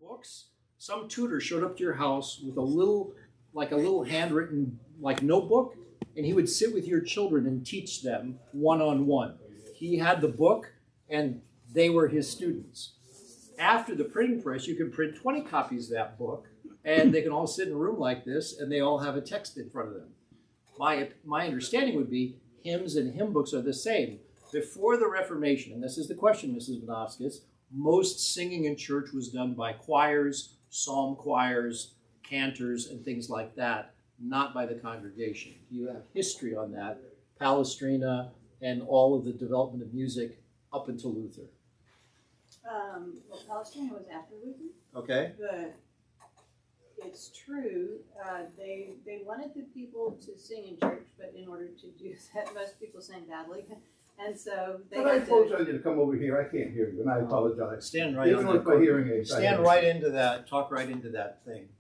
books. Some tutor showed up to your house with a little handwritten notebook, and he would sit with your children and teach them one-on-one. He had the book, and they were his students. After the printing press, you can print 20 copies of that book, and they can all sit in a room like this, and they all have a text in front of them. My understanding would be hymns and hymn books are the same. Before the Reformation, and this is the question, Mrs. Bonoskis, most singing in church was done by choirs, psalm choirs, cantors, and things like that, not by the congregation. You have history on that, Palestrina, and all of the development of music up until Luther. Well, Palestrina was after Luther. Okay. But it's true, they wanted the people to sing in church, but in order to do that, most people sang badly. And so they I apologize you to come over here. I can't hear you, and I apologize. Stand right Even with my hearing aids. Stand right into that. Talk right into that thing.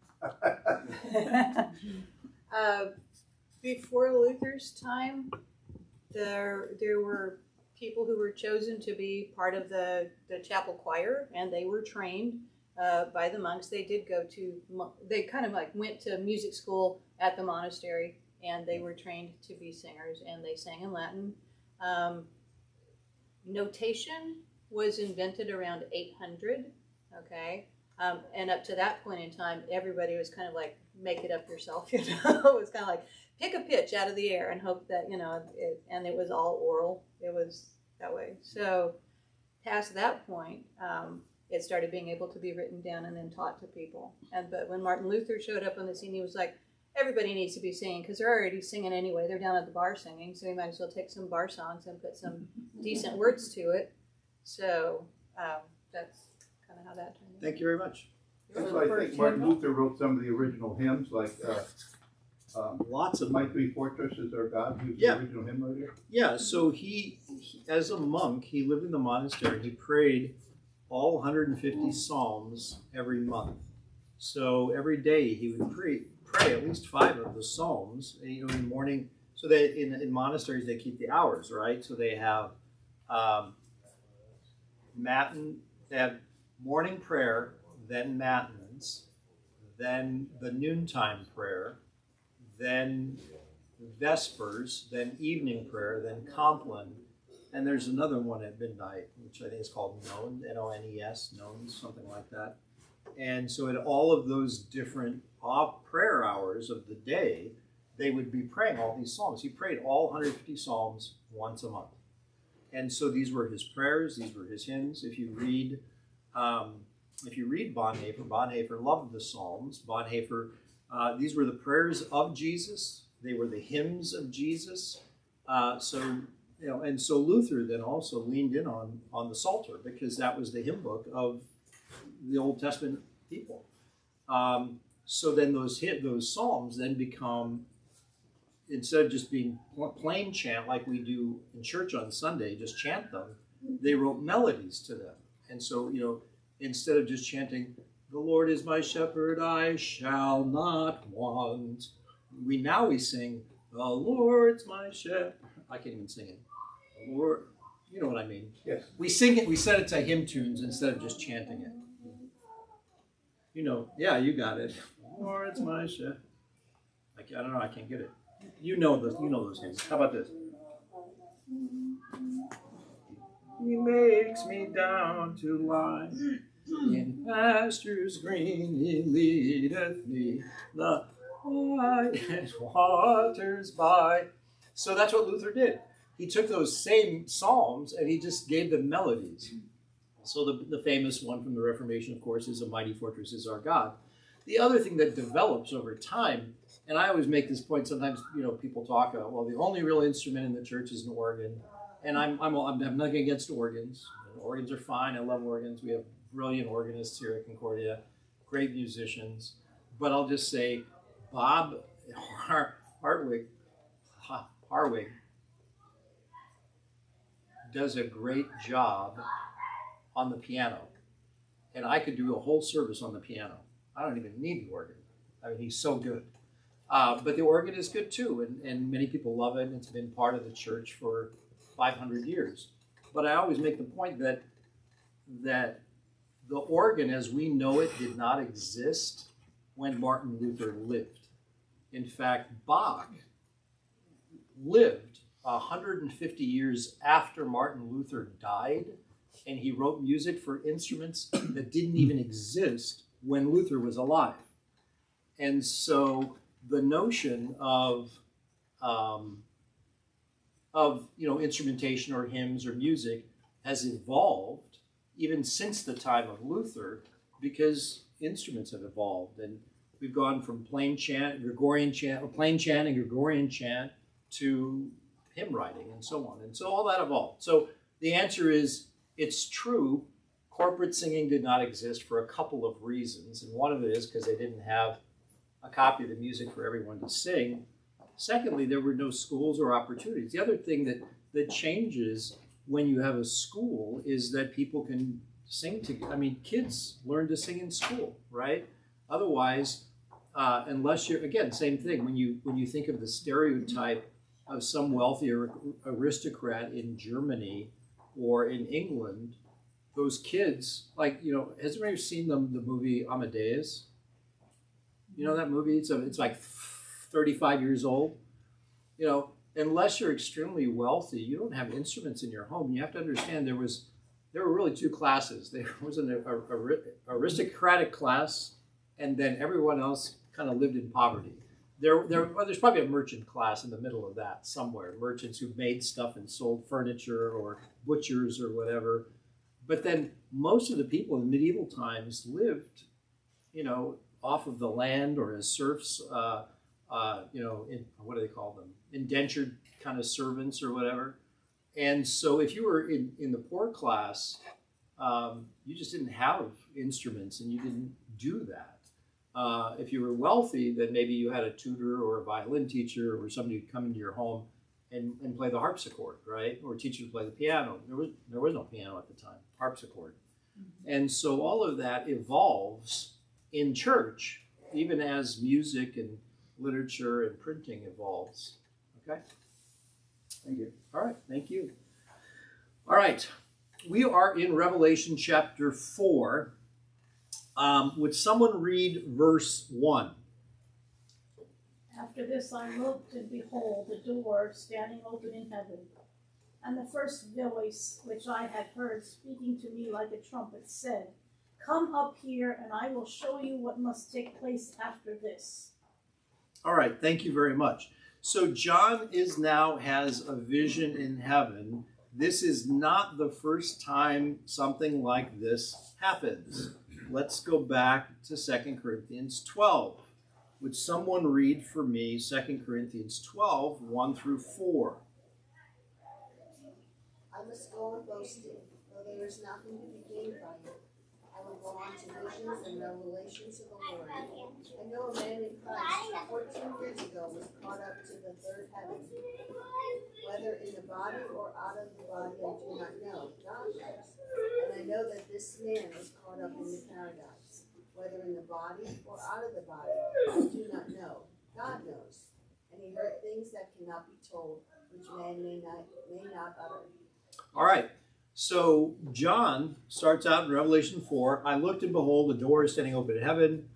Before Luther's time, there were people who were chosen to be part of the chapel choir, and they were trained by the monks. They did they kind of like went to music school at the monastery, and they were trained to be singers, and they sang in Latin. Notation was invented around 800, okay? And up to that point in time, everybody was kind of like, make it up yourself, you know? It was kind of like, pick a pitch out of the air and hope that, and it was all oral. It was that way. So past that point, it started being able to be written down and then taught to people. But when Martin Luther showed up on the scene, he was like, everybody needs to be singing because they're already singing anyway. They're down at the bar singing, so you might as well take some bar songs and put some decent words to it. So that's kind of how that turned out. Thank you very much. That's why I think Martin Luther wrote some of the original hymns, like lots of My Three Fortresses Are God. He was the original hymn writer. Yeah, so he, as a monk, he lived in the monastery. He prayed all 150 psalms every month. So every day he would pray at least 5 of the psalms, in the morning. So that in monasteries they keep the hours, right? So they have they have morning prayer, then matins, then the noontime prayer, then vespers, then evening prayer, then compline, and there's another one at midnight, which I think is called Nones, N-O-N-E-S, Nones, something like that. And so at all of those different prayer hours of the day, they would be praying all these psalms. He prayed all 150 psalms once a month. And so these were his prayers, these were his hymns. If you read Bonhoeffer loved the Psalms. Bonhoeffer, these were the prayers of Jesus. They were the hymns of Jesus. And so Luther then also leaned in on the Psalter because that was the hymn book of the Old Testament people. So then those psalms then become, instead of just being plain chant like we do in church on Sunday, just chant them, they wrote melodies to them. And so, instead of just chanting, "The Lord is my shepherd, I shall not want," we sing, "The Lord's my shepherd." I can't even sing it. The Lord, you know what I mean? Yes. We sing it, we set it to hymn tunes instead of just chanting it. Yeah, you got it. Lord's my shepherd. I don't know, I can't get it. You know those hymns. How about this? He makes me down to lie in pastures green. He leadeth me the quiet waters by. So that's what Luther did. He took those same psalms and he just gave them melodies. So the famous one from the Reformation, of course, is "A Mighty Fortress Is Our God." The other thing that develops over time, and I always make this point, sometimes people talk, well, the only real instrument in the church is an organ. And I'm nothing against organs. Organs are fine. I love organs. We have brilliant organists here at Concordia, great musicians. But I'll just say, Bob Hartwig does a great job on the piano. And I could do a whole service on the piano. I don't even need the organ. I mean, he's so good. But the organ is good too, and many people love it. It's been part of the church for 500 years. But I always make the point that the organ as we know it did not exist when Martin Luther lived. In fact, Bach lived 150 years after Martin Luther died, and he wrote music for instruments that didn't even exist when Luther was alive. And so the notion of instrumentation or hymns or music has evolved even since the time of Luther, because instruments have evolved, and we've gone from plain chant and Gregorian chant to hymn writing and so on. And so all that evolved. So the answer is, it's true, corporate singing did not exist for a couple of reasons. And one of it is because they didn't have a copy of the music for everyone to sing. Secondly, there were no schools or opportunities. The other thing that changes when you have a school is that people can sing together. I mean, kids learn to sing in school, right? Otherwise, unless you're, again, same thing. When you think of the stereotype of some wealthy aristocrat in Germany or in England, those kids, like, has anybody seen the movie Amadeus? You know that movie? It's like 35 years old. Unless you're extremely wealthy, you don't have instruments in your home. You have to understand there were really two classes. There was an aristocratic class, and then everyone else kind of lived in poverty. There's probably a merchant class in the middle of that somewhere. Merchants who made stuff and sold furniture, or butchers or whatever. But then most of the people in medieval times lived, off of the land or as serfs, in, what do they call them? Indentured kind of servants or whatever. And so if you were in the poor class, you just didn't have instruments and you didn't do that. If you were wealthy, then maybe you had a tutor or a violin teacher or somebody who'd come into your home and play the harpsichord, right? Or teach you to play the piano. There was no piano at the time, harpsichord. And so all of that evolves in church, even as music and literature and printing evolves. Okay? Thank you. All right, thank you. All right, we are in Revelation chapter 4. Would someone read verse 1? After this I looked, and behold, a door standing open in heaven. And the first voice which I had heard speaking to me like a trumpet said, "Come up here, and I will show you what must take place after this." All right, thank you very much. So John has a vision in heaven. This is not the first time something like this happens. Let's go back to 2 Corinthians 12. Would someone read for me 2 Corinthians 12, 1 through 4? I must go on boasting, though there is nothing to be gained by it. I will go on to visions and revelations of the Lord. I know a man in Christ who 14 years ago was caught up to the third heaven. Whether in the body or out of the body, I do not know. God knows. And I know that this man was caught up into paradise. Whether in the body or out of the body, I do not know. God knows. And he heard things that cannot be told, which man may not utter. All right. So John starts out in Revelation 4. I looked, and behold, a door is standing open in heaven.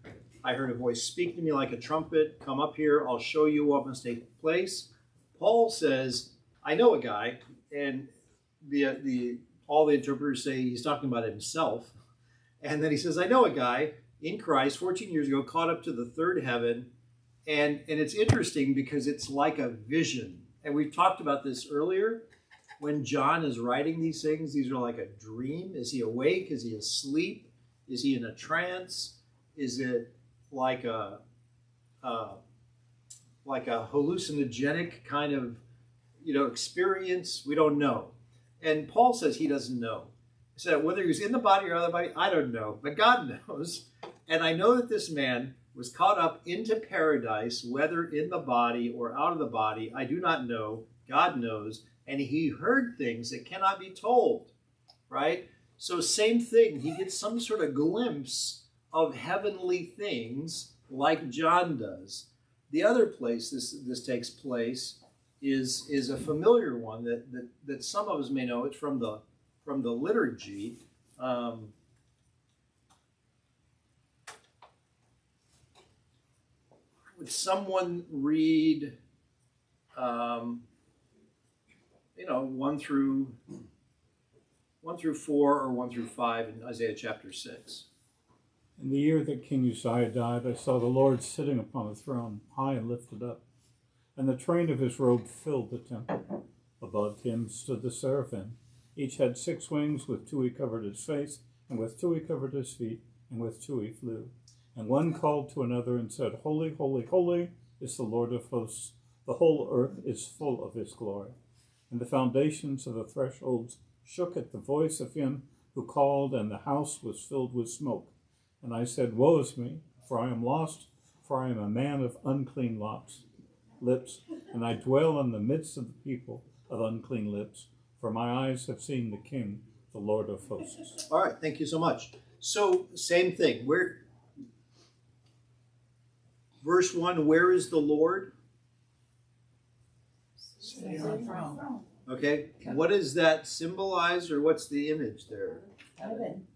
I heard a voice speak to me like a trumpet. Come up here. I'll show you what must take place. Paul says, I know a guy, and all the interpreters say he's talking about himself. And then he says, I know a guy in Christ 14 years ago caught up to the third heaven. And it's interesting because it's like a vision. And we've talked about this earlier. When John is writing these things, these are like a dream. Is he awake? Is he asleep? Is he in a trance? Is it like a hallucinogenic kind of experience? We don't know. And Paul says he doesn't know. He said whether he was in the body or out of the body, I don't know, but God knows. And I know that this man was caught up into paradise, whether in the body or out of the body, I do not know. God knows. And he heard things that cannot be told, right? So same thing. He gets some sort of glimpse of heavenly things like John does. The other place this takes place is a familiar one that some of us may know. It's from the liturgy. would someone read, 1 through 4 or 1 through 5 in Isaiah chapter 6? In the year that King Uzziah died, I saw the Lord sitting upon a throne, high and lifted up, and the train of his robe filled the temple. Above him stood the seraphim. Each had 6 wings, with 2 he covered his face, and with 2 he covered his feet, and with 2 he flew. And one called to another and said, Holy, holy, holy is the Lord of hosts. The whole earth is full of his glory. And the foundations of the thresholds shook at the voice of him who called, and the house was filled with smoke. And I said, Woe is me, for I am lost, for I am a man of unclean lips, and I dwell in the midst of the people of unclean lips, for my eyes have seen the King, the Lord of hosts. All right, thank you so much. So, same thing. Verse 1, where is the Lord? Sitting on the throne. Okay, what does that symbolize, or what's the image there? Heaven.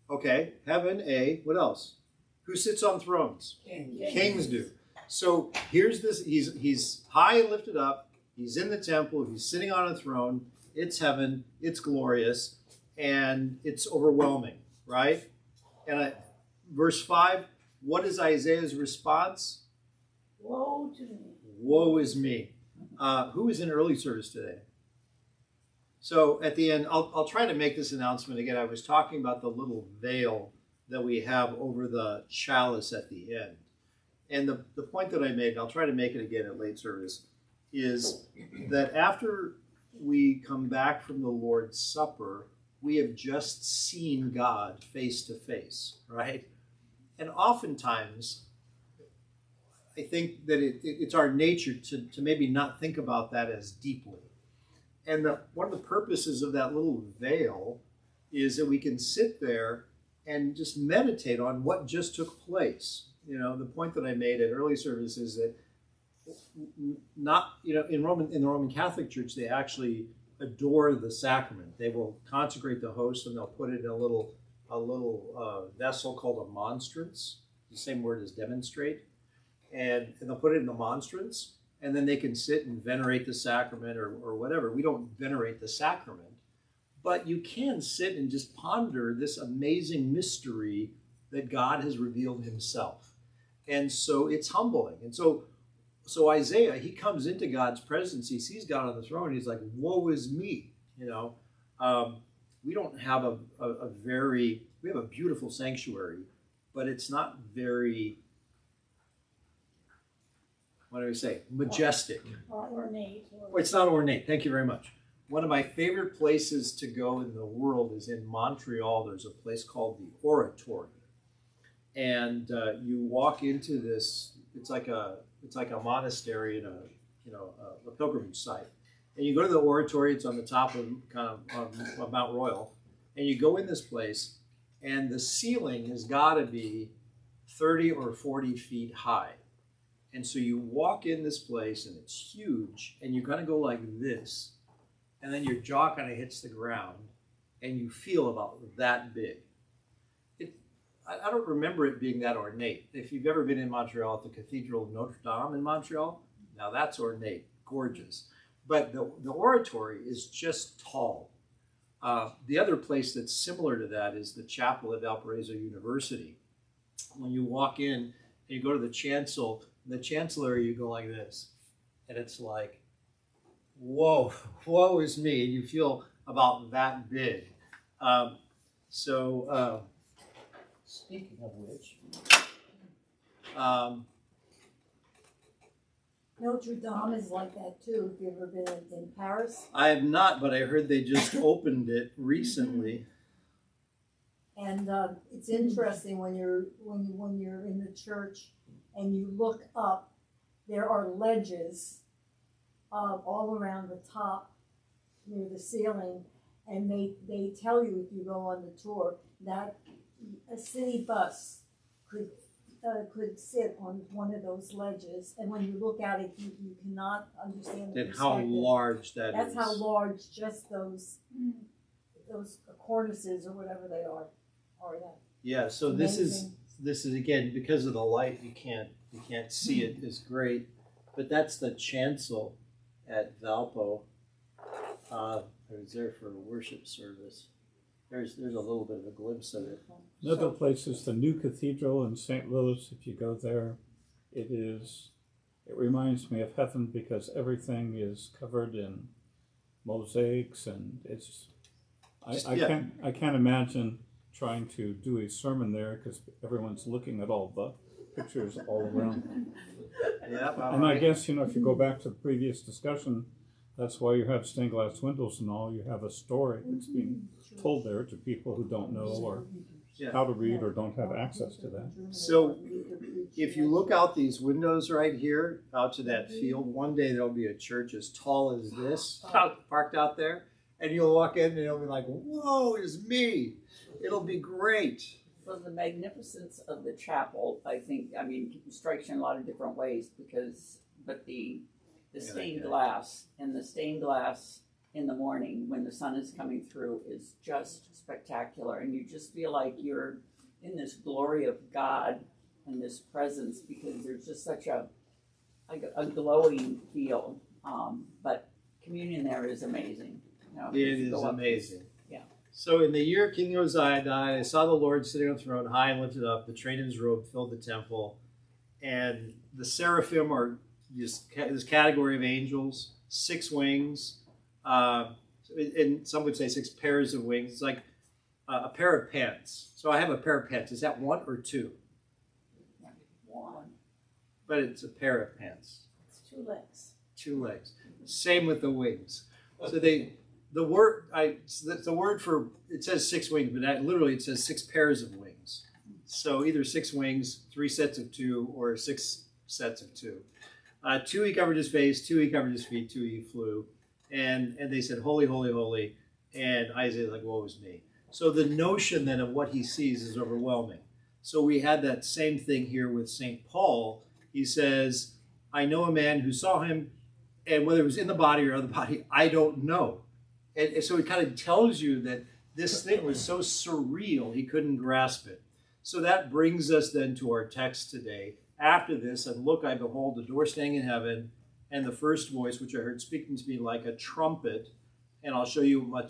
Okay, heaven, A. What else? Who sits on thrones? Kings do. So here's this, he's high and lifted up, he's in the temple, he's sitting on a throne, it's heaven, it's glorious, and it's overwhelming, right? And verse 5, what is Isaiah's response? Woe to me. Woe is me. Who is in early service today? So at the end, I'll try to make this announcement again. I was talking about the little veil that we have over the chalice at the end. And the point that I made, and I'll try to make it again at late service, is that after we come back from the Lord's Supper, we have just seen God face to face, right? And oftentimes, I think that it's our nature to maybe not think about that as deeply. And one of the purposes of that little veil is that we can sit there and just meditate on what just took place. You know, the point that I made at early service is that in the Roman Catholic Church, they actually adore the sacrament. They will consecrate the host and they'll put it in a little vessel called a monstrance, the same word as demonstrate, and they'll put it in the monstrance. And then they can sit and venerate the sacrament or whatever. We don't venerate the sacrament, but you can sit and just ponder this amazing mystery that God has revealed himself. And so it's humbling. And so Isaiah, he comes into God's presence, he sees God on the throne, and he's like, woe is me. You know, we don't have we have a beautiful sanctuary, but it's not very, what do I say? Majestic. Or ornate. It's not ornate. Thank you very much. One of my favorite places to go in the world is in Montreal. There's a place called the Oratory, and you walk into this. It's like a monastery and a pilgrimage site. And you go to the Oratory. It's on the top of of Mount Royal, and you go in this place, and the ceiling has got to be 30 or 40 feet high. And so you walk in this place, and it's huge, and you're going to go like this, and then your jaw kind of hits the ground, and you feel about that big. I don't remember it being that ornate. If you've ever been in Montreal at the Cathedral of Notre Dame in Montreal, now that's ornate, gorgeous. But the Oratory is just tall. The other place that's similar to that is the chapel at Valparaiso University. When you walk in and you go to the chancel, the chancellor, you go like this, and it's like, whoa, woe is me, and you feel about that big. Speaking of which, Notre Dame is like that too. Have you ever been in Paris? I have not, but I heard they just opened it recently. And it's interesting when you're in the church and you look up, there are ledges all around the top near the ceiling, and they tell you if you go on the tour that a city bus could sit on one of those ledges, and when you look at it, you cannot understand the And how perspective. large that That's is. how large just those cornices or whatever they are that. Yeah, so this is Amazing. again, because of the light, you can't you can't see it is great, but that's the chancel at Valpo. I was there for a worship service. There's a little bit of a glimpse of it. Another place is the new cathedral in St. Louis. If you go there, it reminds me of heaven because everything is covered in mosaics, and I can't imagine trying to do a sermon there because everyone's looking at all the pictures all around. Yeah, And I guess, if you go back to the previous discussion, that's why you have stained glass windows and all. You have a story that's being told there to people who don't know or how to read or don't have access to that. So if you look out these windows right here, out to that field, one day there'll be a church as tall as this parked out there, and you'll walk in and it'll be like, whoa, it's me. It'll be great. So the magnificence of the chapel, I think, strikes you in a lot of different ways but the stained glass and the stained glass in the morning when the sun is coming through is just spectacular, and you just feel like you're in this glory of God and this presence because there's just such a glowing feel. But communion there is amazing. It is amazing. Yeah. So in the year King Uzziah died, I saw the Lord sitting on the throne, high and lifted up. The train of his robe filled the temple, and the seraphim are this category of angels, 6 wings, and some would say 6 pairs of wings. It's like a pair of pants. So I have a pair of pants. Is that 1 or 2? 1. But it's a pair of pants. It's 2 legs. 2 legs. Same with the wings. So the word for, it says 6 wings, but literally it says 6 pairs of wings. So either 6 wings, 3 sets of 2, or 6 sets of 2. 2 he covered his face, 2 he covered his feet, 2 he flew. And they said, holy, holy, holy. And Isaiah's like, woe is me. So the notion then of what he sees is overwhelming. So we had that same thing here with St. Paul. He says, I know a man who saw him, and whether it was in the body or out of the body, I don't know. And so it kind of tells you that this thing was so surreal, he couldn't grasp it. So that brings us then to our text today. After this, and look, I behold the door standing in heaven, and the first voice which I heard speaking to me like a trumpet. And I'll show you I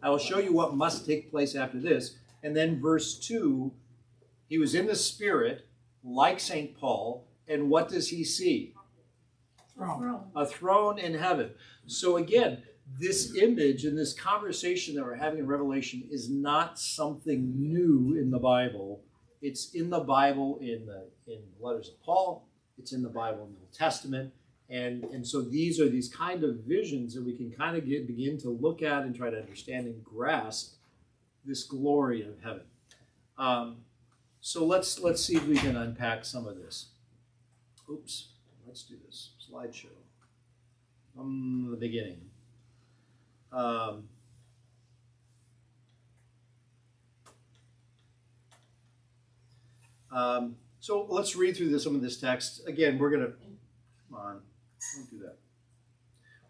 will show you what must take place after this. And then verse 2, he was in the Spirit, like St. Paul, and what does he see? A throne in heaven. So again, this image and this conversation that we're having in Revelation is not something new in the Bible. It's in the Bible in the letters of Paul. It's in the Bible in the Old Testament. And so these are these kind of visions that we can kind of begin to look at and try to understand and grasp this glory of heaven. So let's see if we can unpack some of this. Oops, let's do this. Slideshow. From the beginning. So let's read through some of this text. Again, we're going to, come on, don't do that.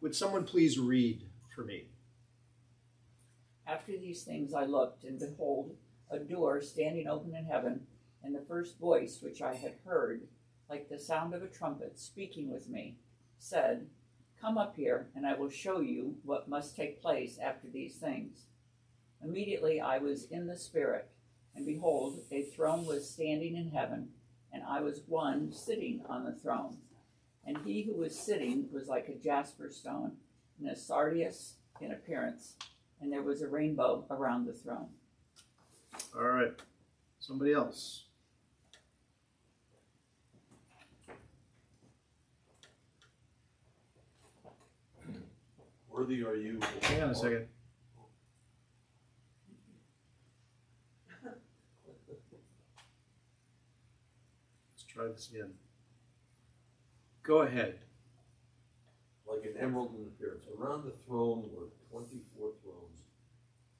Would someone please read for me? After these things I looked, and behold, a door standing open in heaven, and the first voice which I had heard, like the sound of a trumpet speaking with me, said, Come up here, and I will show you what must take place after these things. Immediately I was in the Spirit, and behold, a throne was standing in heaven, and I was one sitting on the throne. And he who was sitting was like a jasper stone, and a sardius in appearance, and there was a rainbow around the throne. All right. Somebody else. Worthy are you. Hang on a second. Let's try this again. Go ahead. Like an emerald in appearance. Around the throne were 24 thrones,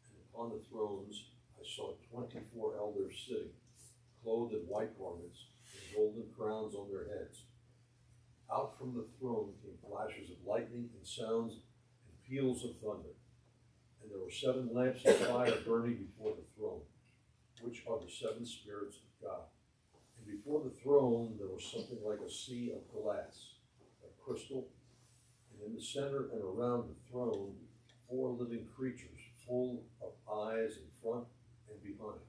and upon the thrones I saw 24 elders sitting, clothed in white garments, and golden crowns on their heads. Out from the throne came flashes of lightning and sounds and peals of thunder. And there were 7 lamps of fire burning before the throne, which are the 7 spirits of God. And before the throne, there was something like a sea of glass, of crystal, and in the center and around the throne, 4 living creatures, full of eyes in front and behind.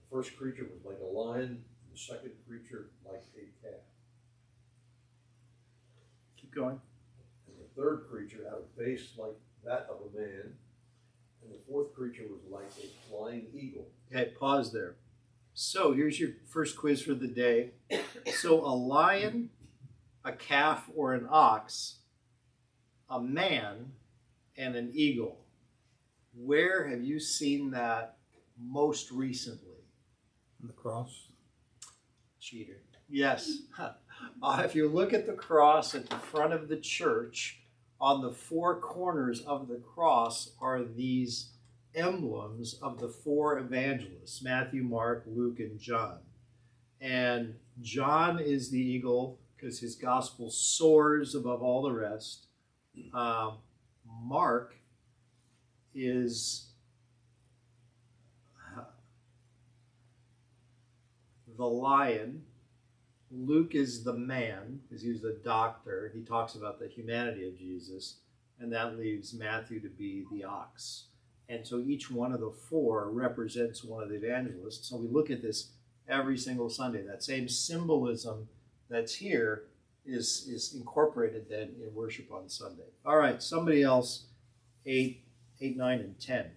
The first creature was like a lion, and the second creature like a calf. Keep going. And the third creature had a face like that of a man, and the fourth creature was like a flying eagle. Okay, pause there. So here's your first quiz for the day. So a lion, a calf or an ox, a man, and an eagle. Where have you seen that most recently? The cross. Cheater. Yes. If you look at the cross at the front of the church, on the 4 corners of the cross are these emblems of the 4 evangelists, Matthew, Mark, Luke, and John. And John is the eagle because his gospel soars above all the rest. Mark is the lion. Luke is the man, because he was a doctor. He talks about the humanity of Jesus, and that leaves Matthew to be the ox. And so each one of the 4 represents one of the evangelists. So we look at this every single Sunday. That same symbolism that's here is incorporated then in worship on Sunday. All right, somebody else, 8, 9, and 10.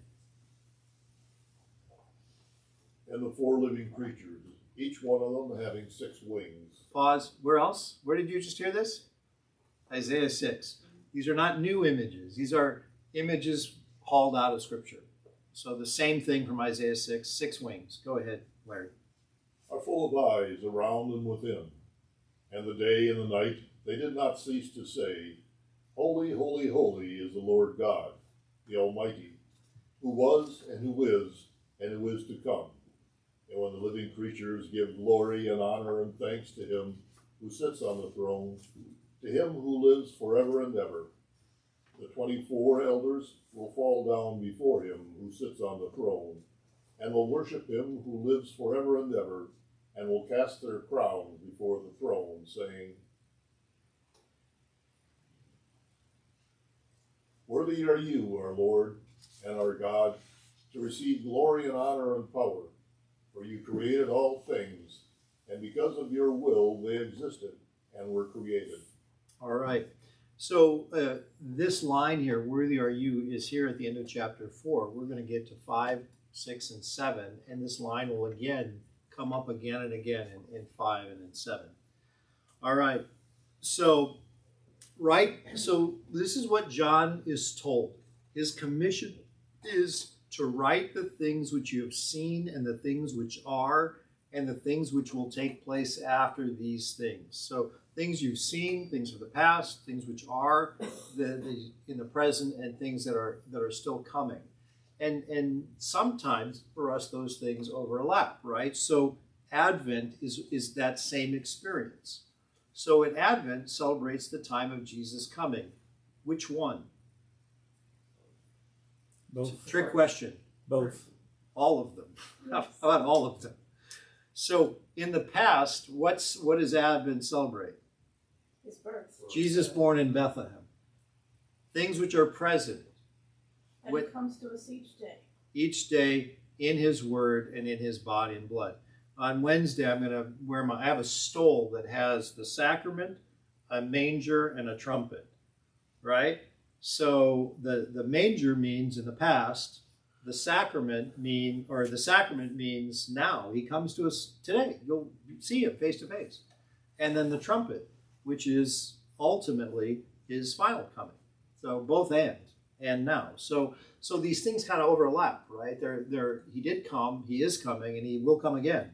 And the 4 living creatures, each one of them having 6 wings. Pause. Where else? Where did you just hear this? Isaiah 6. These are not new images. These are images hauled out of Scripture. So the same thing from Isaiah 6, 6 wings. Go ahead, Larry. Are full of eyes around and within. And the day and the night they did not cease to say, Holy, holy, holy is the Lord God, the Almighty, who was and who is to come. And when the living creatures give glory and honor and thanks to him who sits on the throne, to him who lives forever and ever, the 24 elders will fall down before him who sits on the throne, and will worship him who lives forever and ever, and will cast their crowns before the throne, saying, Worthy are you, our Lord and our God, to receive glory and honor and power, for you created all things, and because of your will they existed and were created. All right. So this line here, worthy are you, is here at the end of chapter 4. We're going to get to 5, 6, and 7, and this line will again come up again and again in 5 and in 7. All right. So this is what John is told. His commission is to write the things which you have seen and the things which are and the things which will take place after these things. So things you've seen, things of the past, things which are in the present, and things that are still coming. And sometimes for us those things overlap, right? So Advent is that same experience. So in Advent celebrates the time of Jesus coming. Which one? Both. Trick question. Both. All of them. Yes. How about all of them? So in the past, what does Advent celebrate? His birth. Jesus born in Bethlehem. Things which are present. And it comes to us Each day in his word and in his body and blood. On Wednesday, I'm going to I have a stole that has the sacrament, a manger, and a trumpet, right? So the manger means in the past, the sacrament means now. He comes to us today. You'll see him face to face. And then the trumpet, which is ultimately his final coming. So both and now. So these things kind of overlap, right? He did come, he is coming, and he will come again.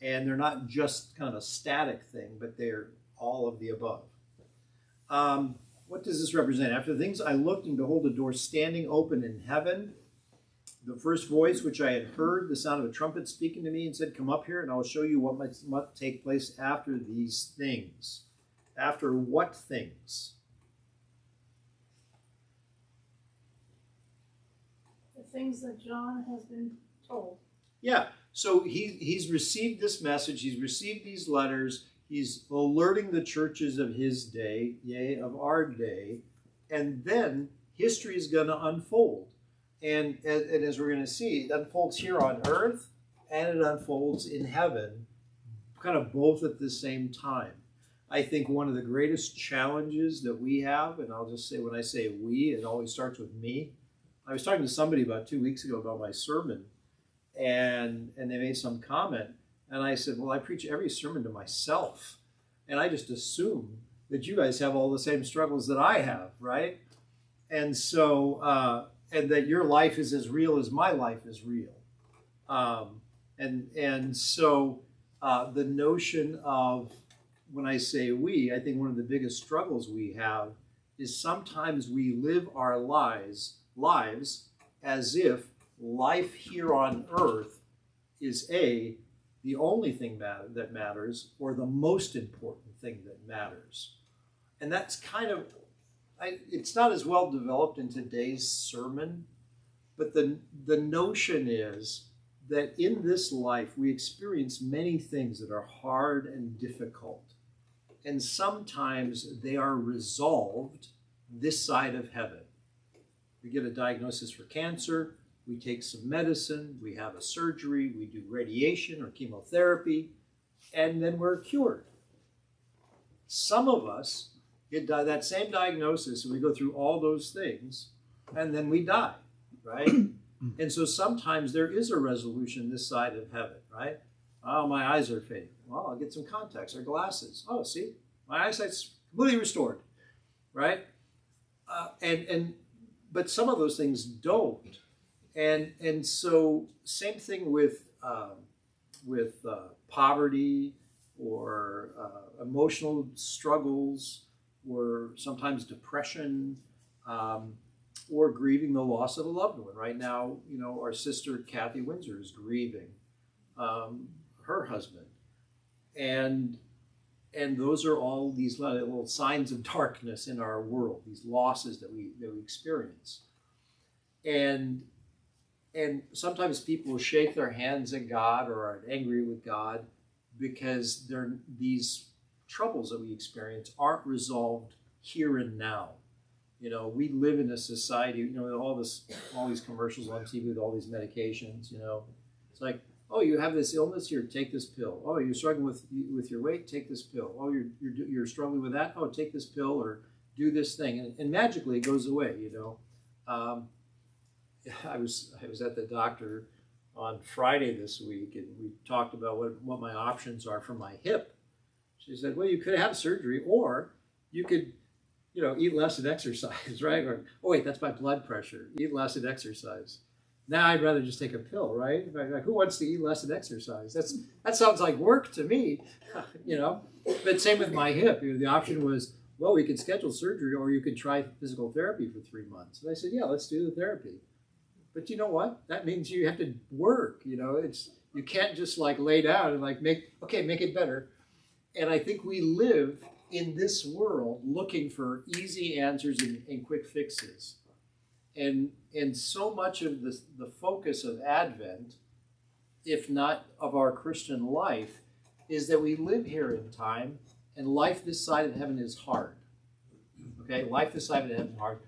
And they're not just kind of a static thing, but they're all of the above. What does this represent? After the things I looked, and behold, a door standing open in heaven. The first voice which I had heard, the sound of a trumpet speaking to me, and said, Come up here, and I will show you what must take place after these things. After what things? the things that John has been told. Yeah, So he's received this message, he's received these letters, he's alerting the churches of his day, yea, of our day, and then history is going to unfold. And as we're going to see, it unfolds here on earth and it unfolds in heaven, kind of both at the same time. I think one of the greatest challenges that we have, and I'll just say, when I say we, it always starts with me. I was talking to somebody about 2 weeks ago about my sermon, and they made some comment, and I said, well, I preach every sermon to myself, and I just assume that you guys have all the same struggles that I have, right? And so, and that your life is as real as my life is real. And so the notion of, when I say we, I think one of the biggest struggles we have is sometimes we live our lives as if life here on earth is the only thing that matters, or the most important thing that matters. And that's kind of, it's not as well developed in today's sermon, but the notion is that in this life we experience many things that are hard and difficult. And sometimes they are resolved this side of heaven. We get a diagnosis for cancer, we take some medicine, we have a surgery, we do radiation or chemotherapy, and then we're cured. Some of us get that same diagnosis, and we go through all those things, and then we die, right? And so sometimes there is a resolution this side of heaven, right? Oh, my eyes are fading. Well, I'll get some contacts or glasses. Oh, see, my eyesight's completely restored, right? But some of those things don't, and so same thing with poverty or emotional struggles, or sometimes depression, or grieving the loss of a loved one. Right now, our sister Kathy Windsor is grieving her husband, and those are all these little signs of darkness in our world, these losses that we experience, and sometimes people shake their hands at God or are angry with God because these troubles that we experience aren't resolved here and now. We live in a society, all these commercials on TV with all these medications, it's like, oh, you have this illness, here, take this pill. Oh, you're struggling with your weight, take this pill. Oh, you're struggling with that, oh, take this pill or do this thing. And magically it goes away, I was at the doctor on Friday this week, and we talked about what my options are for my hip. She said, well, you could have surgery, or you could, eat less and exercise, right? Or, oh wait, that's my blood pressure. Eat less and exercise. Now I'd rather just take a pill, right? Like, who wants to eat less and exercise? That sounds like work to me, But same with my hip. The option was, well, we could schedule surgery, or you could try physical therapy for 3 months. And I said, yeah, let's do the therapy. But you know what? That means you have to work. You can't just lay down and make it better. And I think we live in this world looking for easy answers and quick fixes. And so much of the focus of Advent, if not of our Christian life, is that we live here in time, and life this side of heaven is hard. Okay, life this side of heaven is hard.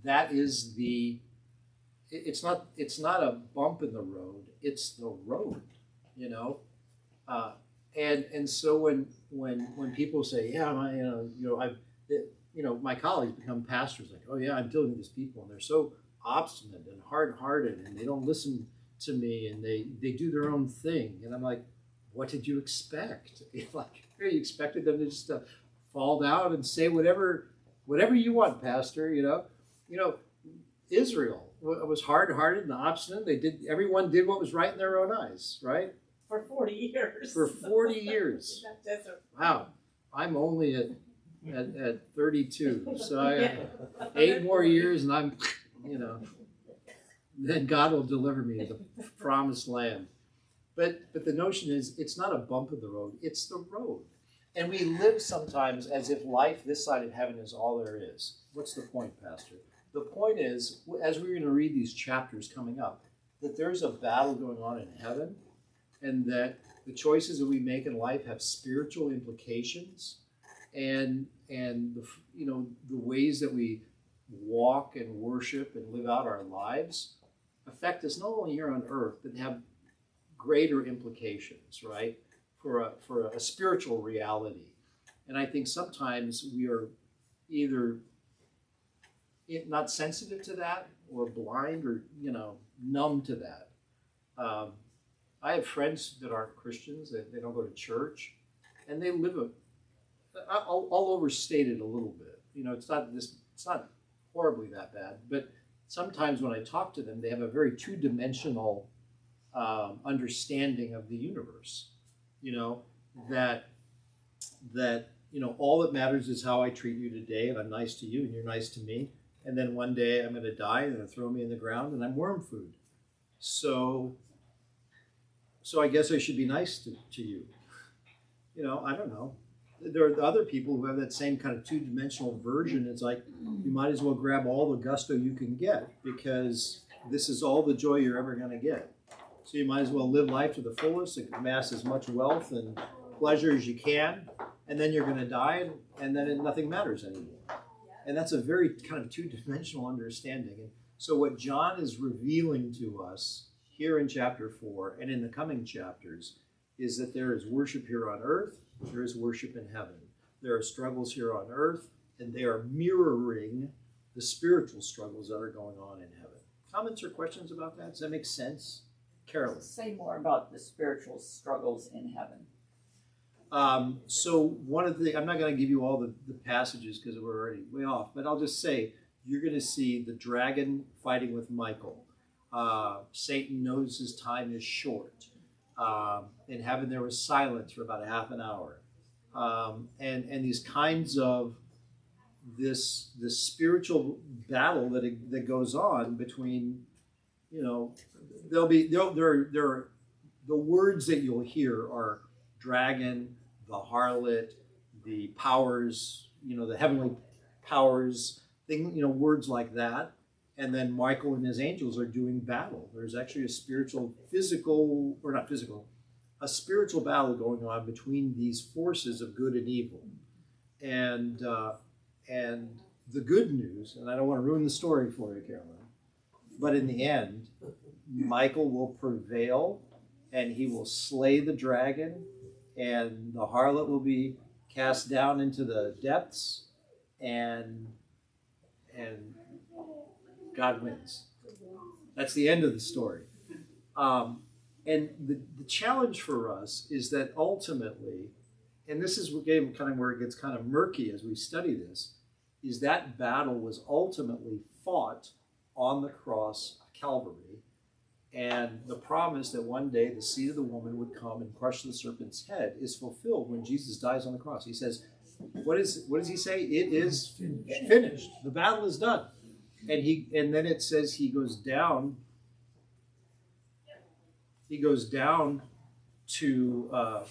That is it's not a bump in the road, it's the road, and so when people say, yeah, my colleagues become pastors, like, oh yeah, I'm dealing with these people, and they're so obstinate and hard-hearted, and they don't listen to me, and they do their own thing, and I'm like, what did you expect? You expected them to just fall down and say whatever you want, Pastor. Israel was hard-hearted and obstinate. Everyone did what was right in their own eyes, right? For 40 years. For 40 years. Wow. I'm only at 32, so I got 8 more years, and I'm, then God will deliver me to the promised land. But the notion is, it's not a bump in the road, it's the road. And we live sometimes as if life this side of heaven is all there is. What's the point, Pastor? The point is, as we're going to read these chapters coming up, that there's a battle going on in heaven, and that the choices that we make in life have spiritual implications, and the, you know, the ways that we walk and worship and live out our lives affect us not only here on earth, but have greater implications, right, for a spiritual reality. And I think sometimes we are either not sensitive to that, or blind, or, you know, numb to that. I have friends that aren't Christians, that they don't go to church, and they live I'll overstate it a little bit. You know, it's not horribly that bad, but sometimes when I talk to them, they have a very two-dimensional understanding of the universe. You know, that you know, all that matters is how I treat you today, and I'm nice to you, and you're nice to me. And then one day I'm going to die, and they're going to throw me in the ground, and I'm worm food. So I guess I should be nice to you. You know, I don't know. There are other people who have that same kind of two-dimensional version. It's like, you might as well grab all the gusto you can get, because this is all the joy you're ever going to get. So you might as well live life to the fullest and amass as much wealth and pleasure as you can, and then you're going to die, and then nothing matters anymore. And that's a very kind of two-dimensional understanding. And so what John is revealing to us here in chapter 4 and in the coming chapters is that there is worship here on earth, there is worship in heaven. There are struggles here on earth, and they are mirroring the spiritual struggles that are going on in heaven. Comments or questions about that? Does that make sense? Carolyn. Say more about the spiritual struggles in heaven. So one of the, I'm not going to give you all the passages because we're already way off, but I'll just say you're going to see the dragon fighting with Michael. Satan knows his time is short. In heaven there was silence for about a half an hour. And these kinds of this spiritual battle that goes on between, you know, there are the words that you'll hear are dragon, the harlot, the powers, you know, the heavenly powers, thing, you know, words like that. And then Michael and his angels are doing battle. There's actually a spiritual battle going on between these forces of good and evil. And the good news, and I don't want to ruin the story for you, Carolyn, but in the end, Michael will prevail, and he will slay the dragon, and the harlot will be cast down into the depths, and God wins. That's the end of the story. And the challenge for us is that ultimately, and this is kind of where it gets kind of murky as we study this, is that battle was ultimately fought on the cross of Calvary. And the promise that one day the seed of the woman would come and crush the serpent's head is fulfilled when Jesus dies on the cross. He says, what does he say? It is finished. The battle is done. And then it says he goes down to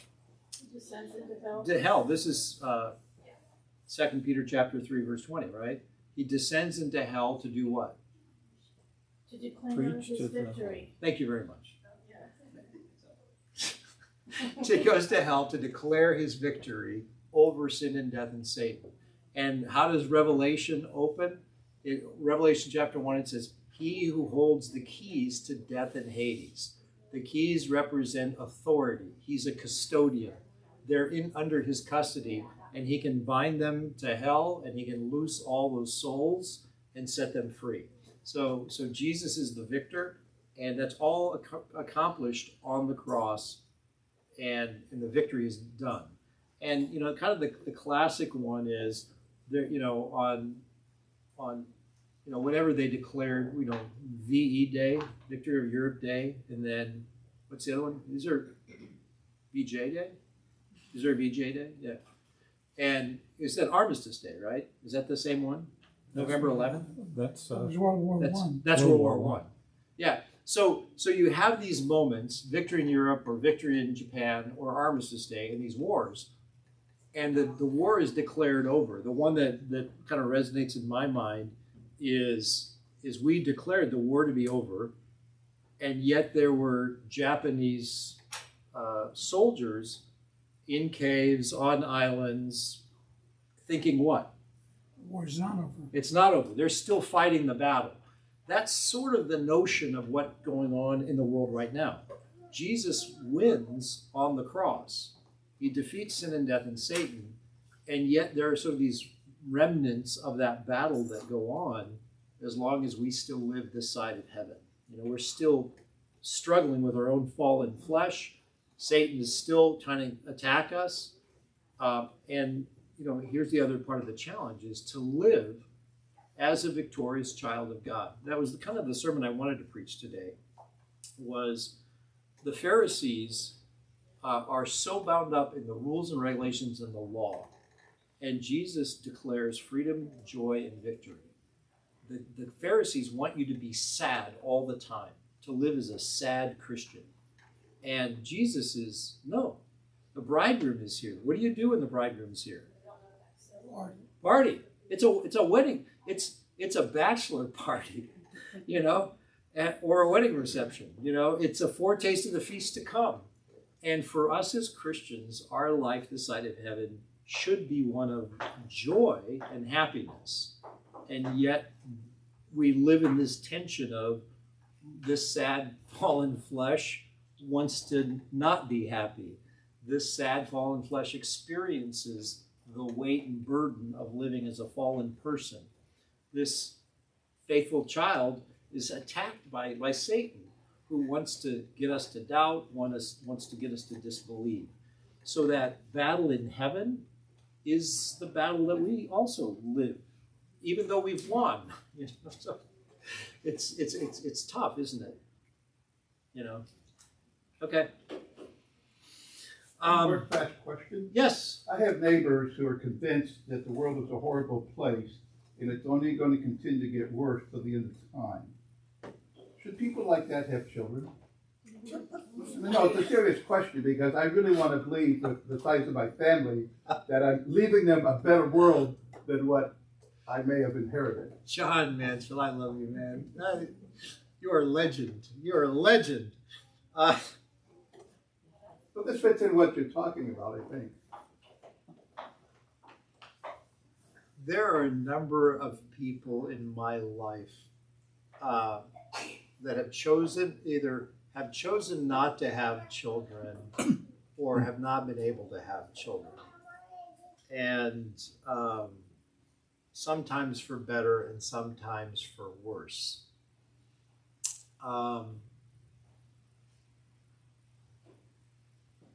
Descends into hell. to hell. This is 2 Peter chapter 3, verse 20, right? He descends into hell to do what? To declare Preach his to the- victory. Thank you very much. So he goes to hell to declare his victory over sin and death and Satan. And how does Revelation open? In Revelation chapter 1, it says, he who holds the keys to death and Hades. The keys represent authority. He's a custodian. They're under his custody, and he can bind them to hell, and he can loose all those souls and set them free. So Jesus is the victor, and that's all accomplished on the cross, and the victory is done. And, you know, kind of the classic one is, there, you know, on you know, whenever they declared, you know, VE Day, Victory of Europe Day, and then, what's the other one? Is there VJ Day? Is there a VJ Day? Yeah. And it's that Armistice Day, right? Is that the same one? November 11th? That's That was World War One. That's World War One. Yeah. So you have these moments, victory in Europe or victory in Japan or Armistice Day in these wars, and the war is declared over. The one that kind of resonates in my mind is we declared the war to be over, and yet there were Japanese soldiers in caves, on islands, thinking what? War's not over. It's not over. They're still fighting the battle. That's sort of the notion of what's going on in the world right now. Jesus wins on the cross. He defeats sin and death and Satan, and yet there are sort of these remnants of that battle that go on as long as we still live this side of heaven. You know, we're still struggling with our own fallen flesh. Satan is still trying to attack us. And, you know, here's the other part of the challenge is to live as a victorious child of God. That was kind of the sermon I wanted to preach today, was the Pharisees are so bound up in the rules and regulations and the law. And Jesus declares freedom, joy, and victory. The Pharisees want you to be sad all the time, to live as a sad Christian. And Jesus is, no, the bridegroom is here. What do you do when the bridegroom's here? Party. It's a wedding. It's a bachelor party, you know, or a wedding reception. You know, it's a foretaste of the feast to come. And for us as Christians, our life this side of heaven should be one of joy and happiness. And yet we live in this tension of this sad fallen flesh wants to not be happy. This sad fallen flesh experiences the weight and burden of living as a fallen person. This faithful child is attacked by Satan, who wants to get us to doubt, wants to get us to disbelieve. So that battle in heaven is the battle that we also live, even though we've won. You know, so it's tough, isn't it? You know. Okay. One fast question. Yes. I have neighbors who are convinced that the world is a horrible place and it's only going to continue to get worse till the end of time. Should people like that have children? No, it's a serious question because I really want to believe with the size of my family that I'm leaving them a better world than what I may have inherited. John Mansfield, I love you, man. You are a legend. You're a legend. But this fits in what you're talking about, I think. There are a number of people in my life that have chosen not to have children or have not been able to have children. And sometimes for better and sometimes for worse.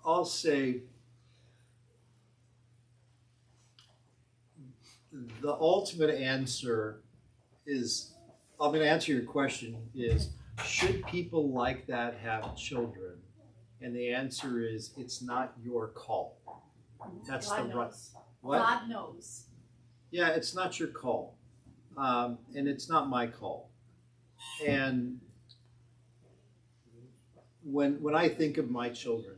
I'll say the ultimate answer is, I'm going to answer your question, is should people like that have children? And the answer is it's not your call. That's God the right. knows. What? God knows. Yeah, it's not your call. And it's not my call. And when I think of my children,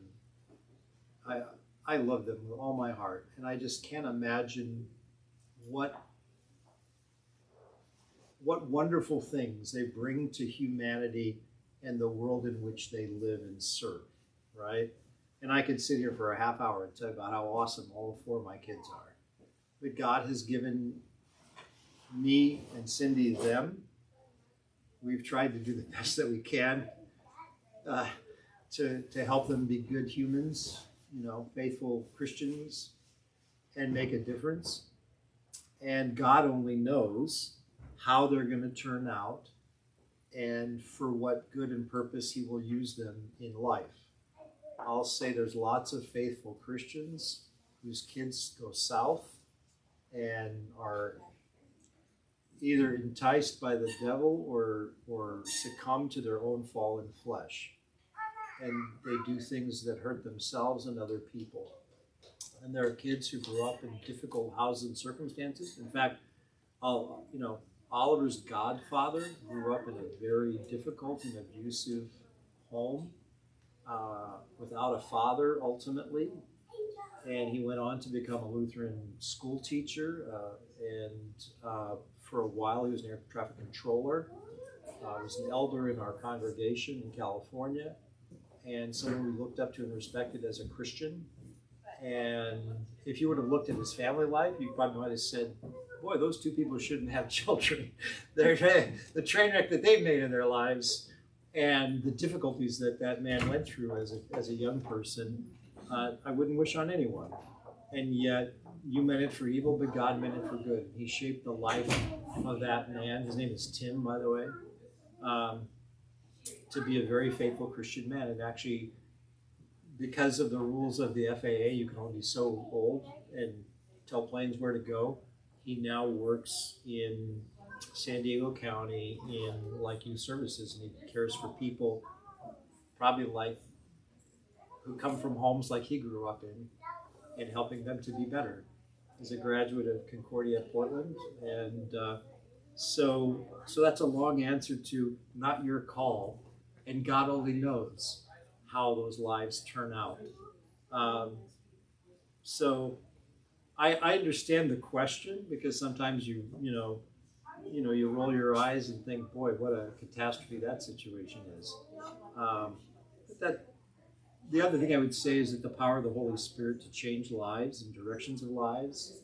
I love them with all my heart, and I just can't imagine what wonderful things they bring to humanity and the world in which they live and serve, right? And I could sit here for a half hour and tell you about how awesome all four of my kids are. But God has given me and Cindy them. We've tried to do the best that we can to help them be good humans, you know, faithful Christians, and make a difference. And God only knows how they're going to turn out and for what good and purpose he will use them in life. I'll say there's lots of faithful Christians whose kids go south and are either enticed by the devil or succumb to their own fallen flesh. And they do things that hurt themselves and other people. And there are kids who grew up in difficult housing circumstances. In fact, Oliver's godfather grew up in a very difficult and abusive home without a father, ultimately. And he went on to become a Lutheran school teacher. And for a while, he was an air traffic controller. He was an elder in our congregation in California. and someone we looked up to and respected as a Christian. And if you would have looked at his family life, you probably might have said, boy, those two people shouldn't have children. The train wreck that they've made in their lives and the difficulties that that man went through as a young person, I wouldn't wish on anyone. And yet, you meant it for evil, but God meant it for good. He shaped the life of that man. His name is Tim, by the way, to be a very faithful Christian man. And actually, because of the rules of the FAA, you can only be so old and tell planes where to go. He now works in San Diego County in like youth services, and he cares for people probably like who come from homes like he grew up in, and helping them to be better. He's a graduate of Concordia Portland, and so that's a long answer to not your call, and God only knows how those lives turn out. So I understand the question, because sometimes you roll your eyes and think, boy, what a catastrophe that situation is. But the other thing I would say is that the power of the Holy Spirit to change lives and directions of lives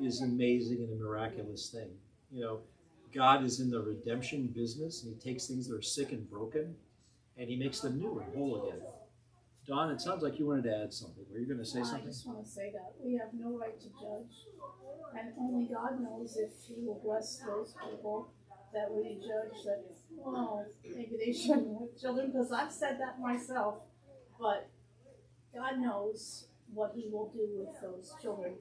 is amazing and a miraculous thing. God is in the redemption business, and he takes things that are sick and broken, and he makes them new and whole again. Dawn, it sounds like you wanted to add something. Were you going to say something? I just want to say that we have no right to judge, and only God knows if he will bless those people that we judge that, well, maybe they shouldn't have children, because I've said that myself, but God knows what he will do with those children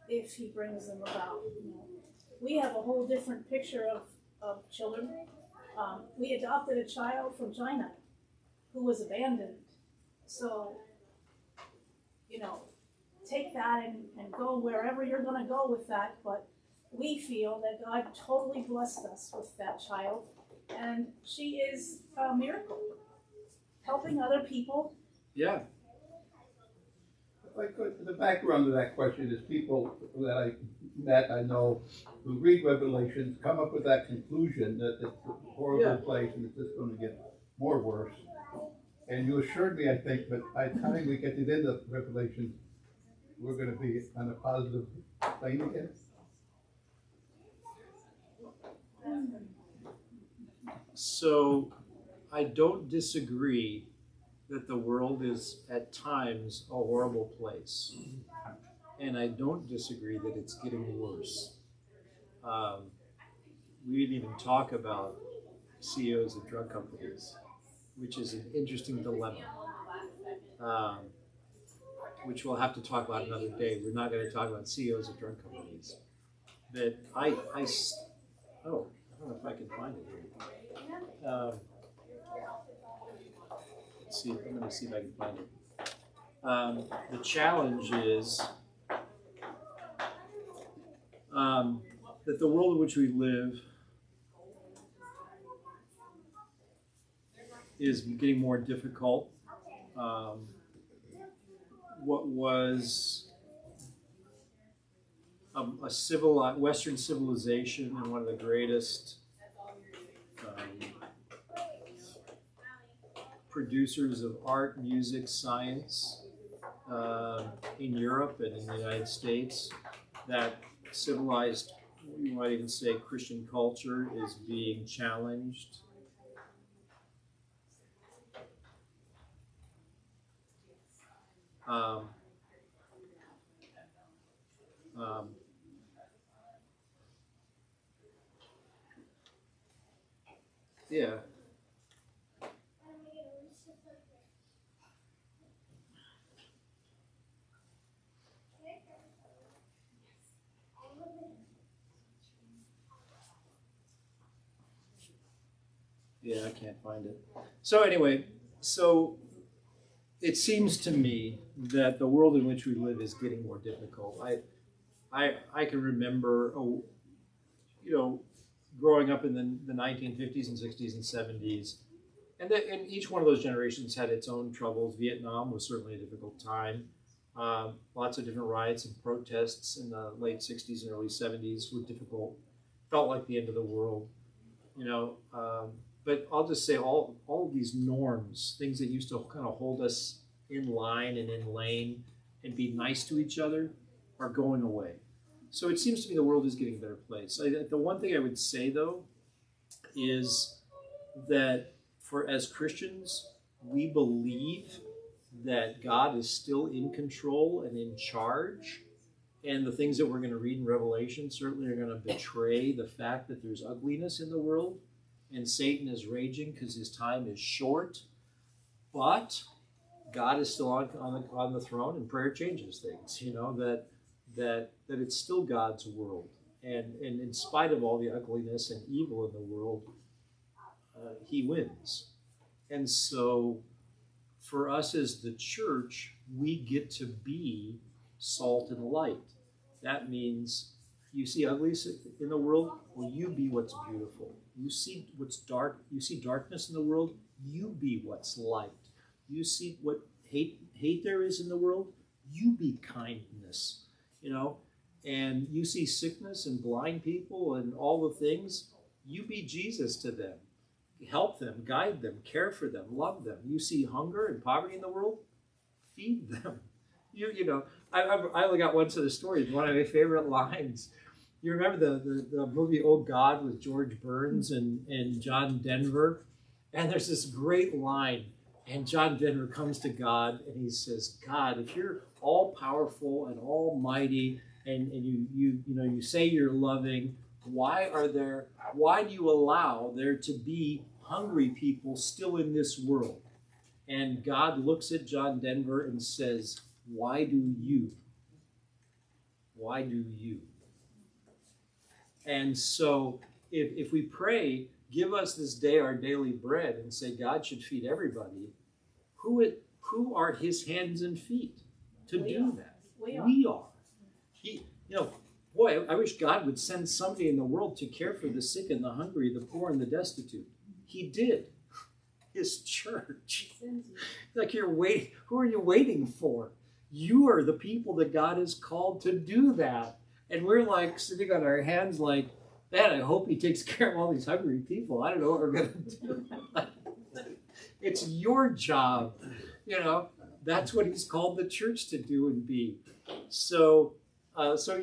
if he brings them about. We have a whole different picture of children. We adopted a child from China who was abandoned. So, take that and go wherever you're going to go with that. But we feel that God totally blessed us with that child. And she is a miracle, helping other people. Yeah. If I could, the background of that question is people that I know who read Revelations come up with that conclusion that it's a horrible place and it's just going to get more worse. And you assured me, I think, that by the time we get to the end of Revelation, we're going to be on a positive plane again. So I don't disagree that the world is at times a horrible place. And I don't disagree that it's getting worse. We didn't even talk about CEOs of drug companies, which is an interesting dilemma, which we'll have to talk about another day. We're not going to talk about CEOs of drug companies. That I don't know if I can find it here. Let's see. I'm going to see if I can find it. The challenge is that the world in which we live is getting more difficult. What was a Western civilization and one of the greatest producers of art, music, science in Europe and in the United States, that civilized, you might even say Christian culture, is being challenged. Yeah. Yeah, I can't find it. So anyway, it seems to me that the world in which we live is getting more difficult. I can remember, growing up in the 1950s and 60s and 70s, and each one of those generations had its own troubles. Vietnam was certainly a difficult time. Lots of different riots and protests in the late 60s and early 70s were difficult. Felt like the end of the world, but I'll just say all of these norms, things that used to kind of hold us in line and in lane and be nice to each other, are going away. So it seems to me the world is getting a better place. The one thing I would say, though, is that as Christians, we believe that God is still in control and in charge. And the things that we're going to read in Revelation certainly are going to betray the fact that there's ugliness in the world and Satan is raging because his time is short. But God is still on the throne, and prayer changes things. You know, that it's still God's world. And in spite of all the ugliness and evil in the world, he wins. And so for us as the church, we get to be salt and light. That means you see ugliness in the world, well, you be what's beautiful. You see what's dark, you see darkness in the world, you be what's light. You see what hate there is in the world, you be kindness, you know. And you see sickness and blind people and all the things, you be Jesus to them. Help them, guide them, care for them, love them. You see hunger and poverty in the world, feed them. You know, I only got one set of stories. One of my favorite lines. You remember the movie Oh God with George Burns and John Denver? And there's this great line. And John Denver comes to God and he says, God, if you're all powerful and almighty and you say you're loving, why do you allow there to be hungry people still in this world? And God looks at John Denver and says, why do you? Why do you? And so if we pray, give us this day our daily bread, and say God should feed everybody, who are his hands and feet to do that? We are. Boy, I wish God would send somebody in the world to care for the sick and the hungry, the poor and the destitute. He did. His church. Like you're waiting. Who are you waiting for? You are the people that God has called to do that. And we're like sitting on our hands like, man, I hope he takes care of all these hungry people. I don't know what we're going to do. It's your job. You know, that's what he's called the church to do and be. So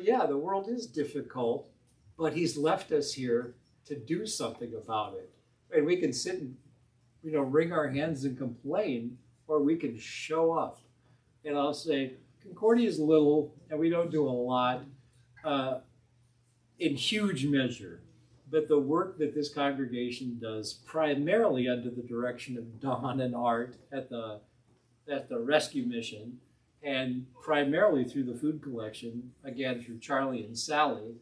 yeah, the world is difficult, but he's left us here to do something about it. And we can sit and, wring our hands and complain, or we can show up. And I'll say, Concordia is little, and we don't do a lot in huge measure. But the work that this congregation does, primarily under the direction of Don and Art at the rescue mission, and primarily through the food collection, again through Charlie and Sally,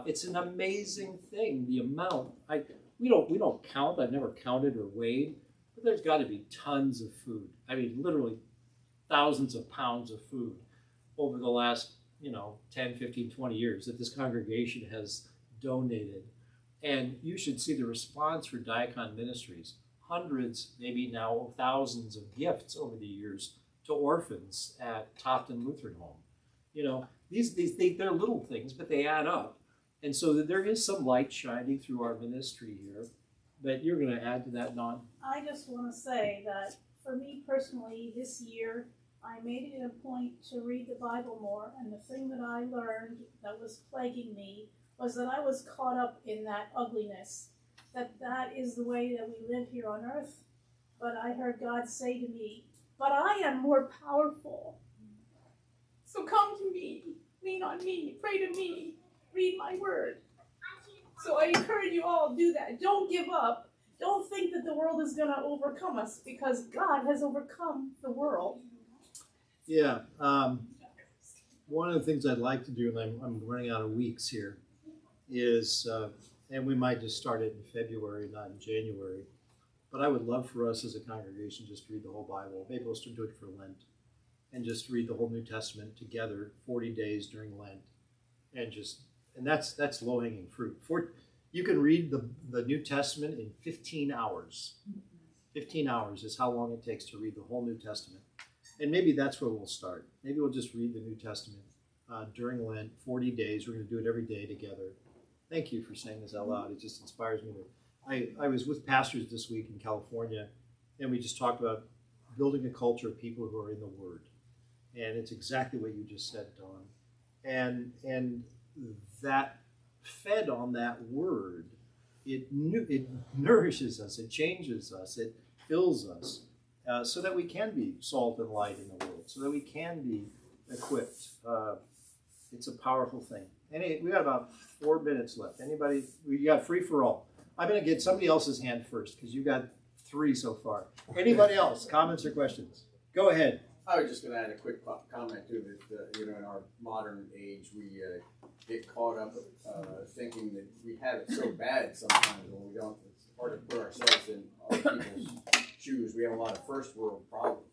it's an amazing thing. The amount we don't count. I've never counted or weighed, but there's got to be tons of food. I mean, literally thousands of pounds of food over the last 10, 15, 20 years that this congregation has donated. And you should see the response for Diakon Ministries. Hundreds, maybe now thousands of gifts over the years to orphans at Topton Lutheran Home. They're little things, but they add up. And so there is some light shining through our ministry here. But you're going to add to that, Don? I just want to say that for me personally, this year, I made it a point to read the Bible more. And the thing that I learned that was plaguing me was that I was caught up in that ugliness, that is the way that we live here on earth. But I heard God say to me, but I am more powerful. So come to me, lean on me, pray to me, read my word. So I encourage you all to do that. Don't give up. Don't think that the world is going to overcome us, because God has overcome the world. Yeah. One of the things I'd like to do, and I'm running out of weeks here, is, and we might just start it in February, not in January, but I would love for us as a congregation just to read the whole Bible. Maybe we'll start doing it for Lent and just read the whole New Testament together 40 days during Lent. And that's low-hanging fruit. You can read the New Testament in 15 hours. 15 hours is how long it takes to read the whole New Testament. And maybe that's where we'll start. Maybe we'll just read the New Testament during Lent, 40 days. We're going to do it every day together. Thank you for saying this out loud. It just inspires me I was with pastors this week in California, and we just talked about building a culture of people who are in the Word. And it's exactly what you just said, Dawn. And that fed on that Word, it nourishes us, it changes us, it fills us, so that we can be salt and light in the world, so that we can be equipped. It's a powerful thing. We got about 4 minutes left. Anybody? We got free for all. I'm going to get somebody else's hand first because you got 3 so far. Anybody else? Comments or questions? Go ahead. I was just going to add a quick comment too. That in our modern age, we get caught up thinking that we have it so bad sometimes when we don't. It's hard to put ourselves in other people's shoes. We have a lot of first world problems.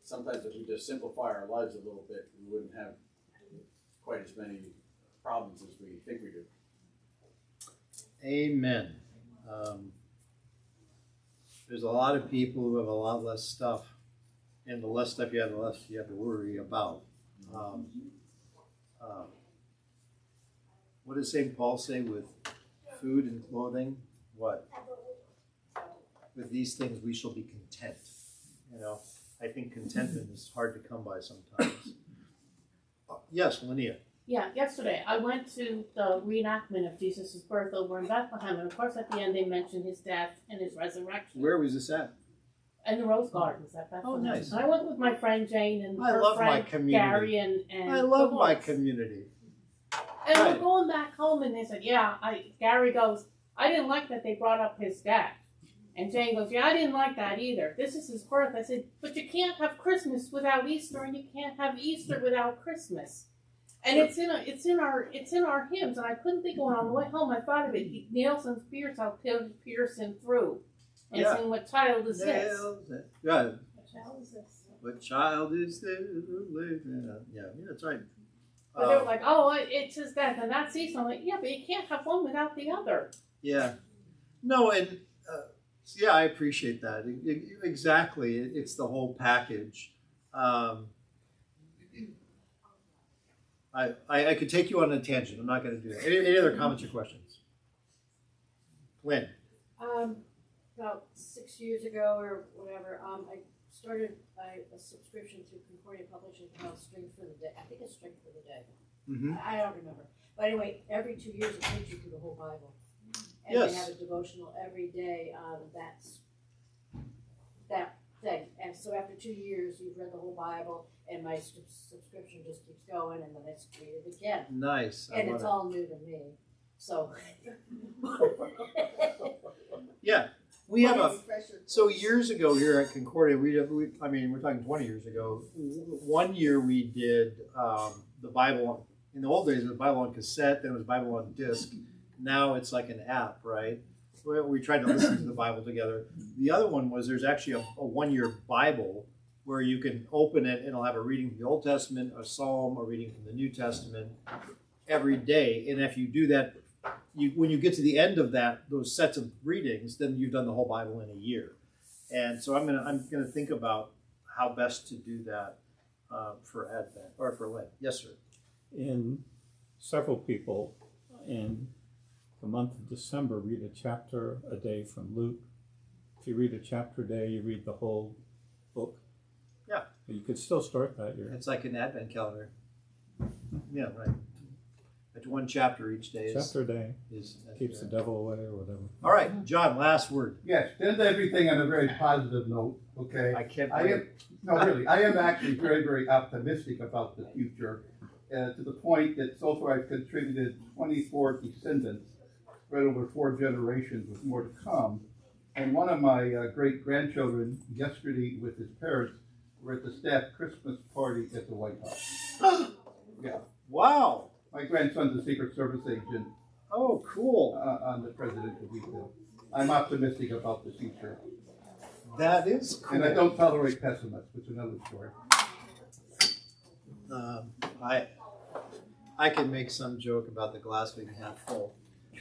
Sometimes if we just simplify our lives a little bit, we wouldn't have quite as many problems as we think we do. Amen. There's a lot of people who have a lot less stuff, and the less stuff you have, the less you have to worry about. What does St. Paul say with food and clothing? What? With these things we shall be content. I think contentment is hard to come by sometimes. Yes, Linnea. Yeah, yesterday I went to the reenactment of Jesus' birth over in Bethlehem, and of course at the end they mentioned his death and his resurrection. Where was this at? In the Rose Gardens at Bethlehem. Oh, nice. And I went with my friend Jane and I her love friend my community. Gary and I love my Louise. community. And Right. we're going back home, and they said, Gary goes, I didn't like that they brought up his death. And Jane goes, I didn't like that either. This is his birth. I said, but you can't have Christmas without Easter, and you can't have Easter without Christmas. And it's in our hymns, and I couldn't think of it on the way home. I thought of it. He nails and spears, I'll pierce him through. And Yeah. sing, what child is this? Yeah. What child is this? What child is this? Yeah, that's right. But they were like, it's his death, and that's Easter. I'm like, yeah, but you can't have one without the other. Yeah. No, and yeah, I appreciate that. Exactly. It's the whole package. I could take you on a tangent. I'm not going to do that. Any other comments or questions? Lynn. About 6 years ago or whatever, I started a subscription through Concordia Publishing called Strength for the Day. I think it's Strength for the Day. Mm-hmm. I don't remember. But anyway, every 2 years it takes you through the whole Bible. And Yes. they have a devotional every day that thing. And so after 2 years, you've read the whole Bible, and my subscription just keeps going, and then it's read it again. Nice. And it's all new to me. So. Yeah. We have so years ago here at Concordia, we're talking 20 years ago. 1 year we did the Bible. In the old days, it was Bible on cassette, then it was Bible on disc. Now it's like an app, right? We tried to listen to the Bible together. The other one was there's actually a 1 year Bible where you can open it and it'll have a reading from the Old Testament, a psalm, a reading from the New Testament every day. And if you do that, when you get to the end of those sets of readings, then you've done the whole Bible in a year. And so I'm gonna think about how best to do that for Advent or for Lent. Yes, sir. In several people in the month of December read a chapter a day from Luke. If you read a chapter a day, you read the whole book. Yeah. You could still start that year. It's like an Advent calendar. Yeah, right. It's one chapter each day. Chapter a day keeps right. the devil away or whatever. All right, John, last word. Yes, to end everything on a very positive note, okay? I am actually very, very optimistic about the future, to the point that so far I've contributed 24 descendants, spread over 4 generations with more to come. And one of my great-grandchildren yesterday with his parents were at the staff Christmas party at the White House. Yeah. Wow. My grandson's a Secret Service agent. Oh, cool. On the presidential detail. I'm optimistic about the future. That is cool. And I don't tolerate pessimists, which is another story. I can make some joke about the glass being half full.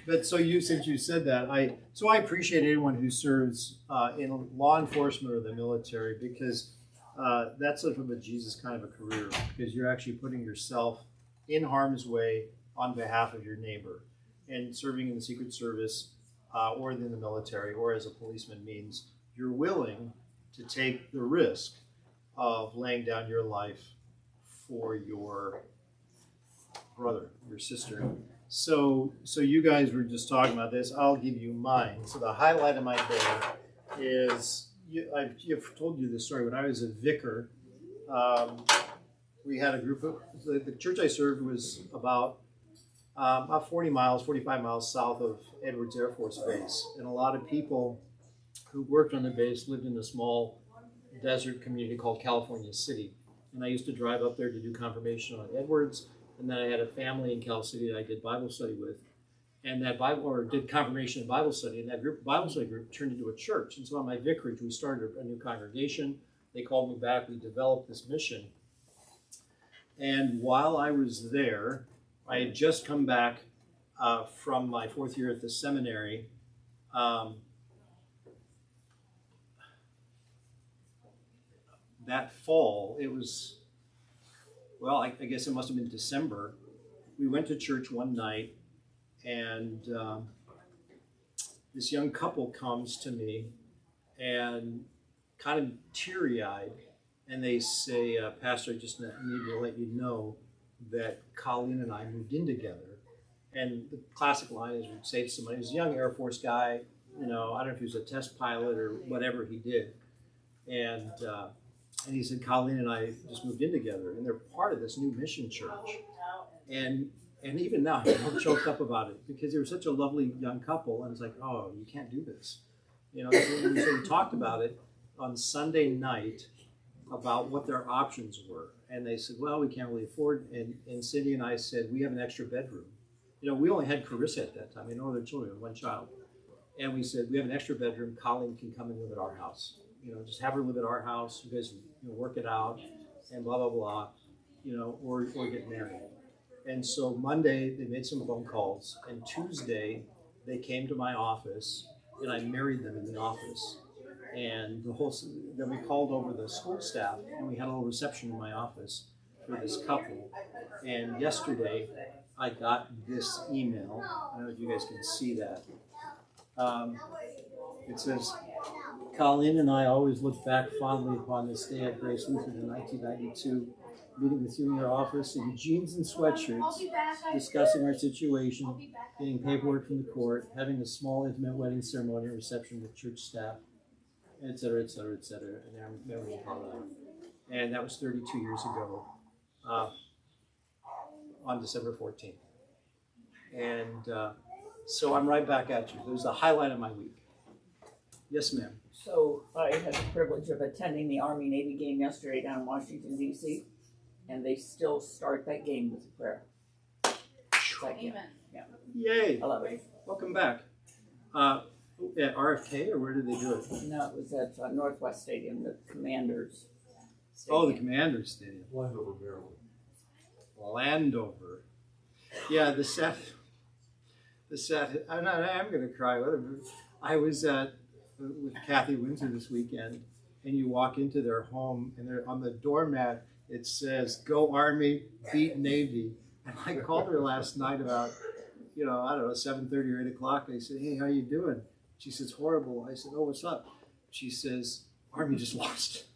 But since you said that, I appreciate anyone who serves in law enforcement or the military, because that's sort of a Jesus kind of a career, because you're actually putting yourself in harm's way on behalf of your neighbor. And serving in the Secret Service, or in the military, or as a policeman means you're willing to take the risk of laying down your life for your brother, your sister. So you guys were just talking about this. I'll give you mine. So the highlight of my day is, I've told you this story. When I was a vicar, we had a group of, the church I served was about 45 miles south of Edwards Air Force Base. And a lot of people who worked on the base lived in a small desert community called California City. And I used to drive up there to do confirmation on Edwards. And then I had a family in Cal City that I did Bible study with. And that did confirmation and Bible study. And that Bible study group turned into a church. And so on my vicarage, we started a new congregation. They called me back. We developed this mission. And while I was there, I had just come back from my 4th year at the seminary. That fall, it was, well, I guess it must have been December. We went to church one night, and this young couple comes to me and kind of teary-eyed, and they say, Pastor, I just need to let you know that Colleen and I moved in together. And the classic line is, we'd say to somebody, he was a young Air Force guy, I don't know if he was a test pilot or whatever he did. And he said, Colleen and I just moved in together, and they're part of this new mission church. And even now, I'm choked up about it, because they were such a lovely young couple, and it's like, oh, you can't do this. So we talked about it on Sunday night about what their options were. And they said, well, we can't really afford, and Cindy and I said, we have an extra bedroom. We only had Carissa at that time, no other children, one child. And we said, we have an extra bedroom, Colleen can come and live at our house. Just have her live at our house, you guys work it out, and blah, blah, blah, or get married. And so Monday, they made some phone calls, and Tuesday, they came to my office, and I married them in the office. And then we called over the school staff, and we had a little reception in my office for this couple. And yesterday, I got this email. I don't know if you guys can see that. It says, Colleen and I always look back fondly upon this day at Grace Lutheran in 1992, meeting with you in your office in jeans and sweatshirts, discussing our situation, getting paperwork from the court, having a small intimate wedding ceremony and reception with church staff, et cetera, et cetera, et cetera. And I'm married Colleen. And that was 32 years ago, on December 14th. And so I'm right back at you. It was the highlight of my week. Yes, ma'am. So I had the privilege of attending the Army-Navy game yesterday down in Washington, D.C., and they still start that game with a prayer. Amen. Yeah. Yay. I love it. Welcome back. At RFK, or where did they do it? No, it was at Northwest Stadium, the Commanders Stadium. Oh, the Commanders Stadium. Landover, Maryland. Landover. Yeah, I'm going to cry. I was with Kathy Windsor this weekend, and you walk into their home, and they're on the doormat, it says, "Go Army, beat Navy." And I called her last night about, I don't know, 7:30 or 8 o'clock. I said, "Hey, how you doing?" She says, "Horrible." I said, "Oh, what's up?" She says, "Army just lost."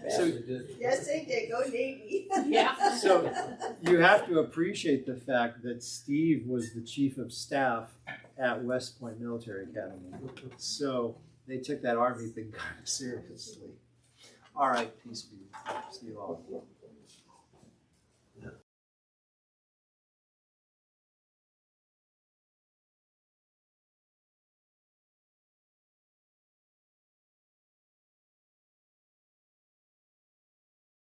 So, yes, they did. Go Navy. Yeah. So you have to appreciate the fact that Steve was the chief of staff at West Point Military Academy. So they took that Army thing kind of seriously. All right, peace be. See you all.